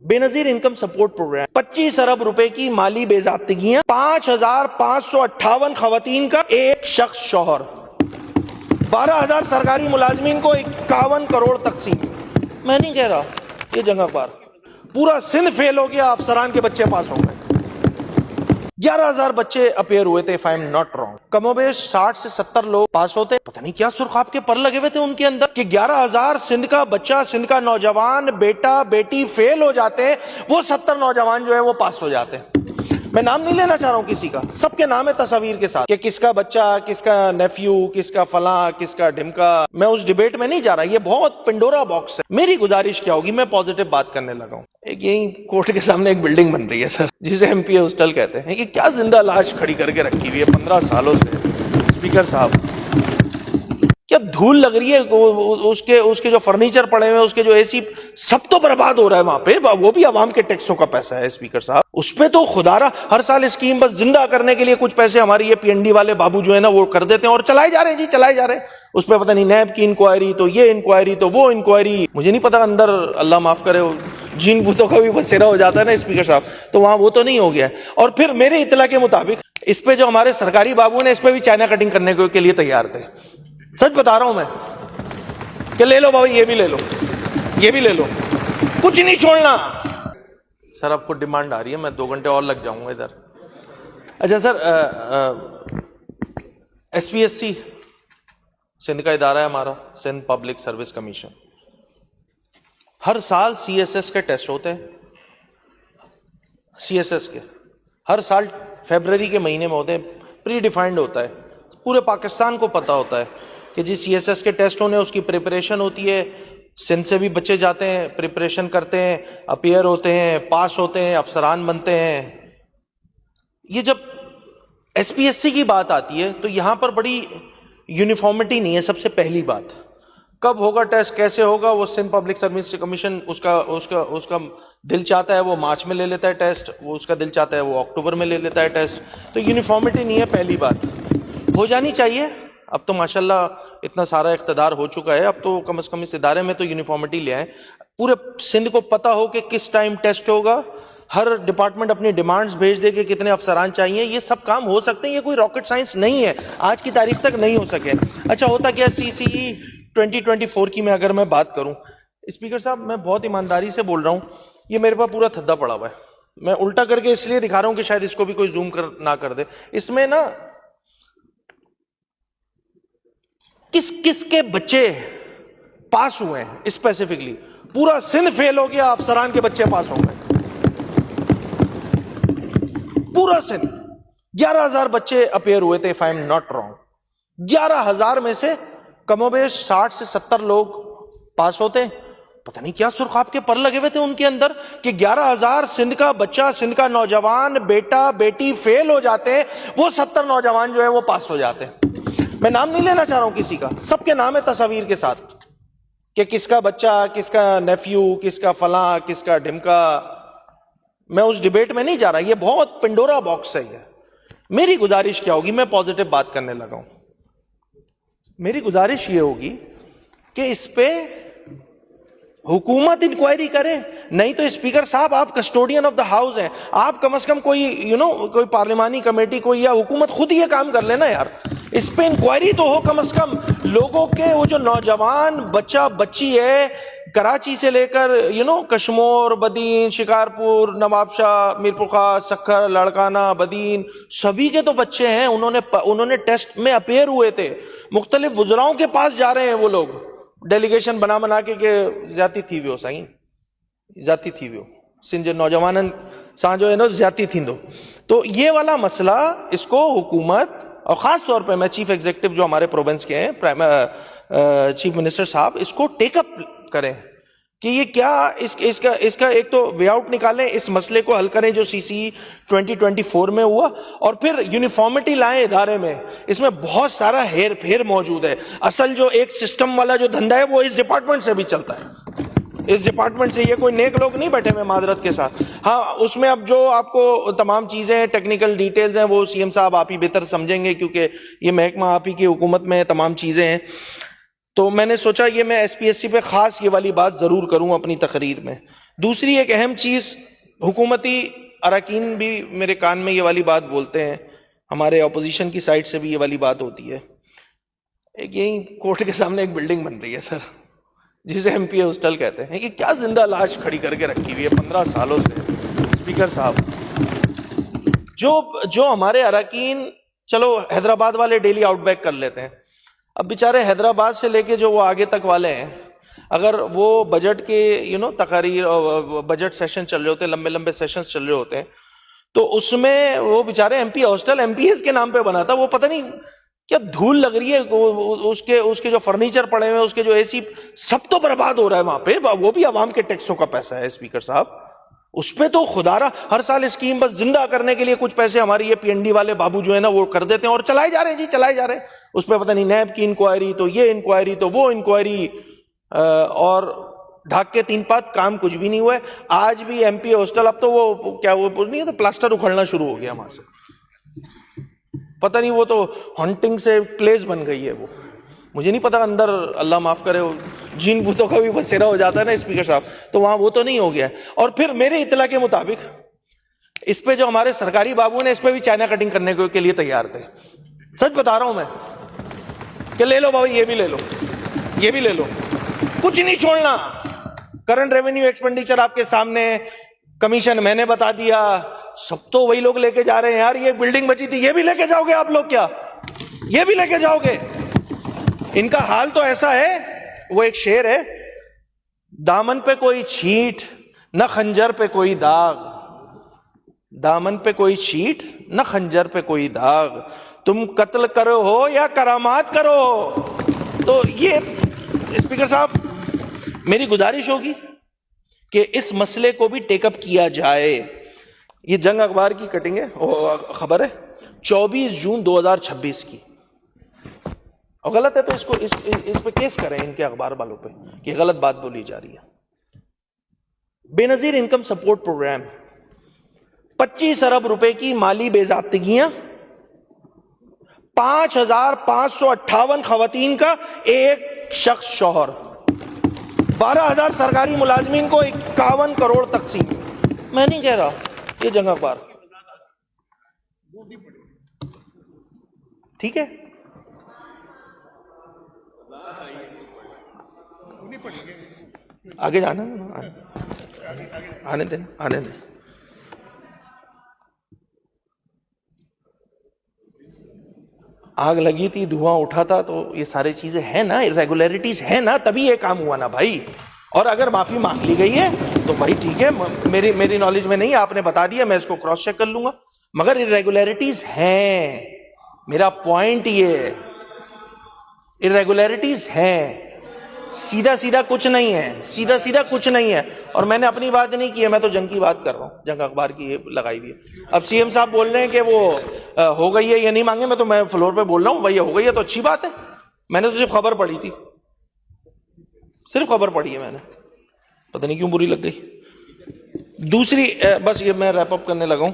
Benazir income support programme, 25 अरब रुपए की माली बेजाब्तगियां, 5,558 खवातीन का एक शख्स शौहर, 12,000 सरकारी मुलाजमीन को 51 करोड़ तकसीम। मैं नहीं कह रहा, ये जंग अखबार, पूरा सिंध फेल हो गया, अफसरान के बच्चे पास हो गए। 11,000 बच्चे अपेयर हुए थे, if I am not wrong. कमोबेश 60 से 70 लोग पास होते। पता नहीं क्या सुरखाब के पर लगे हुए थे उनके अंदर कि 11,000 सिंध का बच्चा, सिंध का नौजवान, बेटा बेटी फेल हो जाते हैं, वो 70 नौजवान जो है वो पास हो जाते हैं। मैं नाम नहीं लेना चाह रहा हूं किसी का, सबके नाम है तस्वीर के साथ कि किसका बच्चा, किसका नेफ्यू, किसका फला, किसका ढिमका। मैं उस डिबेट में नहीं जा रहा, ये बहुत पिंडोरा बॉक्स है। मेरी गुजारिश क्या होगी, मैं पॉजिटिव बात करने लगा हूं। एक यही कोर्ट के सामने एक बिल्डिंग बन रही है सर, जिसे एमपी हॉस्टल कहते हैं। ये क्या जिंदा लाश खड़ी करके रखी हुई है 15 सालों से। स्पीकर साहब, क्या धूल लग रही है, उसके जो फर्नीचर पड़े हुए हैं, उसके जो एसी, सब तो बर्बाद हो रहा है वहां पे, वो भी आवाम के टैक्सों का पैसा है स्पीकर साहब। उसपे तो खुदारा हर साल स्कीम बस जिंदा करने के लिए कुछ पैसे हमारे ये पीएनडी वाले बाबू जो है ना वो कर देते हैं और चलाए जा रहे हैं जी, चलाए जा रहे हैं। उस पर पता नहीं नैब की इंक्वायरी, तो ये इंक्वायरी, तो वो इंक्वायरी, मुझे नहीं पता अंदर अल्लाह माफ करे जीन भूतों का भी बसेरा हो जाता है ना स्पीकर साहब, तो वहां वो तो नहीं हो गया है। और फिर मेरे इतला के मुताबिक इस पे जो हमारे सरकारी बाबू ने इस पे भी चाइना कटिंग करने के लिए तैयार थे। सच बता रहा हूं मैं कि ले लो भाई, ये भी ले लो, ये भी ले लो, कुछ नहीं छोड़ना। सर आपको डिमांड आ रही है, मैं 2 घंटे और लग जाऊंगा इधर। अच्छा सर, एसपीएससी सिंध का इदारा है हमारा, सिंध पब्लिक सर्विस कमीशन। हर साल सीएसएस के टेस्ट होते हैं, सीएसएस के हर साल फरवरी के महीने में होते हैं, प्री डिफाइंड होता है, पूरे पाकिस्तान को पता होता है कि जी सीएसएस के टेस्ट होने, उसकी प्रिपरेशन होती है। सिंध से भी बच्चे जाते हैं, प्रिपरेशन करते हैं, अपीयर होते हैं, पास होते हैं, अफसरान बनते हैं। ये जब एसपीएससी की बात आती है तो यहां पर बड़ी यूनिफॉर्मिटी नहीं है। सबसे पहली बात, कब होगा टेस्ट, कैसे होगा, वो सिंध पब्लिक सर्विस कमीशन उसका दिल चाहता है वो मार्च में ले लेता है टेस्ट, वो उसका दिल चाहता है वो अक्टूबर में ले लेता है टेस्ट। तो यूनिफॉर्मिटी नहीं है, पहली बात हो जानी चाहिए। अब तो माशाल्लाह इतना सारा इख्तिदार हो चुका है, अब तो कम से कम इस इदारे में तो यूनिफॉर्मिटी ले आए, पूरे सिंध को पता हो कि किस टाइम टेस्ट होगा, हर डिपार्टमेंट अपनी डिमांड्स भेज दे कि कितने अफसरान चाहिए। ये सब काम हो सकते हैं, ये कोई रॉकेट साइंस नहीं है, आज की तारीख तक नहीं हो सके। अच्छा होता क्या, सीसीई 2024 की मैं अगर मैं बात करूं, स्पीकर साहब मैं बहुत ईमानदारी से बोल रहा हूं, ये मेरे पास पूरा थद्दा पड़ा हुआ है। मैं उल्टा करके इसलिए दिखा रहा हूं कि शायद इसको भी कोई जूम ना कर दे। इसमें ना किस के बच्चे पास हुए हैं स्पेसिफिकली, पूरा सिंध फेल हो गया, अफसरान के बच्चे पास हो गए, पूरा सिंध। 11,000 बच्चे अपेयर हुए थे, if I am not wrong. 11,000 में से कमोबेश 60 से 70 लोग पास होते। पता नहीं क्या सुरखाब के पर लगे हुए थे उनके अंदर कि 11,000 सिंध का बच्चा, सिंध का नौजवान, बेटा बेटी फेल हो जाते हैं, वो 70 नौजवान जो है वो पास हो जाते हैं। मैं नाम नहीं लेना चाह रहा हूं किसी का, सबके नाम है तस्वीर के साथ कि किसका बच्चा, किसका नेफ्यू, किसका फला, किसका ढिमका। मैं उस डिबेट में नहीं जा रहा, ये बहुत पिंडोरा बॉक्स है। ये मेरी गुजारिश क्या होगी, मैं पॉजिटिव बात करने लगा हूं। मेरी गुजारिश ये होगी कि इस पे हुकूमत इंक्वायरी करे, नहीं तो स्पीकर साहब आप कस्टोडियन ऑफ द हाउस हैं, आप कम से कम कोई कोई पार्लिमानी कमेटी कोई या हुकूमत खुद ये काम कर लेना यार, इस पे इंक्वायरी तो हो कम से कम। लोगों के वो जो नौजवान बच्चा बच्ची है, कराची से लेकर कश्मीर, बदीन, शिकारपुर, नवाबशाह, मीरपुर खास, सखर, लड़काना, बदीन, सभी के तो बच्चे हैं। उन्होंने टेस्ट में अपेयर हुए थे, मुख्तलिफ वुज़राओं के पास जा रहे हैं वो लोग, डेलीगेशन बना के ज्यादा थी वियो साईं, ज्यादा थी वियो सिंध जे नौजवानन सां जो है ना ज्यादा थींदो। तो ये वाला मसला इसको हुकूमत और ख़ास तौर पे मैं चीफ एग्जीक्यूटिव जो हमारे प्रोविंस के हैं, चीफ मिनिस्टर साहब, इसको टेकअप करें कि ये क्या इसका एक तो वे आउट निकालें, इस मसले को हल करें जो सीसीई 2024 में हुआ, और फिर यूनिफॉर्मिटी लाएं इदारे में। इसमें बहुत सारा हेर फेर मौजूद है। असल जो एक सिस्टम वाला जो धंधा है वो इस डिपार्टमेंट से भी चलता है, इस डिपार्टमेंट से। ये कोई नेक लोग नहीं बैठे हुए माजरत के साथ। हाँ, उसमें अब जो आपको तमाम चीज़ें टेक्निकल डिटेल्स हैं वो सीएम साहब आप ही बेहतर समझेंगे, क्योंकि ये महकमा आप ही की हुकूमत में तमाम चीज़ें हैं। तो मैंने सोचा ये मैं एसपीएससी पे ख़ास ये वाली बात ज़रूर करूँ अपनी तकरीर में। दूसरी एक अहम चीज, हुकूमती अरकान भी मेरे कान में ये वाली बात बोलते हैं, हमारे ऑपोजिशन की साइड से भी ये वाली बात होती है। एक यही कोर्ट के सामने एक बिल्डिंग बन रही है सर, जिसे एमपी हॉस्टल कहते हैं। ये क्या जिंदा लाश खड़ी करके रखी हुई है 15 सालों से। स्पीकर साहब, जो हमारे अरकान, चलो हैदराबाद वाले डेली आउटबैक कर लेते हैं, अब बेचारे हैदराबाद से लेके जो वो आगे तक वाले हैं, अगर वो बजट के तकारीर और बजट सेशन चल रहे होते हैं, लंबे लंबे सेशंस चल रहे होते हैं, तो उसमें वो बेचारे एमपी हॉस्टल एमपीएस के नाम पे बना था, वो पता नहीं क्या धूल लग रही है, उसके जो फर्नीचर पड़े हुए हैं, उसके जो एसी, सब तो बर्बाद हो रहा है वहां पे, वो भी आवाम के टैक्सों का पैसा है स्पीकर साहब। उस पे तो खुदारा हर साल स्कीम बस जिंदा करने के लिए कुछ पैसे हमारे ये पीएनडी वाले बाबू जो है ना वो कर देते हैं और चलाए जा रहे हैं जी, चलाए जा रहे हैं। उस पर पता नहीं नैब की इंक्वायरी, तो ये इंक्वायरी, तो वो इंक्वायरी, और ढाक के 3 पात, काम कुछ भी नहीं हुआ है। आज भी एमपी हॉस्टल, अब तो वो क्या वो नहीं है, तो प्लास्टर उखड़ना शुरू हो गया वहां से, पता नहीं वो तो हॉन्टिंग से प्लेस बन गई है वो, मुझे नहीं पता अंदर, अल्लाह माफ करे, जीन भूतों का भी बसेरा हो जाता है ना स्पीकर साहब, तो वहां वो तो नहीं हो गया है। और फिर मेरे इत्तला के मुताबिक इस पे जो हमारे सरकारी बाबू ने, इस पे भी चाइना कटिंग करने के लिए तैयार थे। सच बता रहा हूं मैं, कि ले लो भाई, ये भी ले लो, ये भी ले लो, कुछ नहीं छोड़ना। करंट रेवेन्यू एक्सपेंडिचर आपके सामने, कमीशन मैंने बता दिया, सब तो वही लोग लेके जा रहे हैं यार। ये बिल्डिंग बची थी, ये भी लेके जाओगे आप लोग क्या? ये भी लेके जाओगे? इनका हाल तो ऐसा है, वो एक शेर है, दामन पे कोई छींट न खंजर पे कोई दाग, दामन पे कोई छींट न खंजर पे कोई दाग, तुम कत्ल करो हो या करामात करो। तो ये स्पीकर साहब, मेरी गुजारिश होगी कि इस मसले को भी टेकअप किया जाए। ये जंग अखबार की कटिंग है, खबर है 24 जून 2026 की, और गलत है तो इसको इस पे केस करें इनके अखबार वालों पे कि गलत बात बोली जा रही है। बेनजीर इनकम सपोर्ट प्रोग्राम, 25 अरब रुपए की माली बेजाब्तगियां, 5,558 खवातीन का एक शख्स शौहर, 12,000 सरकारी मुलाजमीन को 51 करोड़ तकसीम। मैं नहीं कह रहा, ये जंग अखबार, ठीक है। आगे जाना, आने देना, आने दें। आग लगी थी, धुआं उठा था, तो ये सारी चीजें हैं ना, इरेगुलरिटीज है ना, तभी ये काम हुआ ना भाई। और अगर माफी मांग ली गई है तो भाई ठीक है, मेरी नॉलेज में नहीं, आपने बता दिया, मैं इसको क्रॉस चेक कर लूंगा, मगर इरेगुलरिटीज हैं। मेरा पॉइंट ये है, इरेगुलरिटीज हैं, सीधा सीधा कुछ नहीं है, सीधा सीधा कुछ नहीं है। और मैंने अपनी बात नहीं की है, मैं तो जंग की बात कर रहा हूं, जंग अखबार की ये लगाई हुई है। अब सीएम साहब बोल रहे हैं कि वो हो गई है, ये नहीं मांगे, मैं तो मैं फ्लोर पे बोल रहा हूं भाई, हो गई है तो अच्छी बात है। मैंने तो सिर्फ खबर पढ़ी थी, सिर्फ खबर पढ़ी है मैंने, पता नहीं क्यों बुरी लग गई। दूसरी, बस ये मैं रैप अप करने लगा हूं।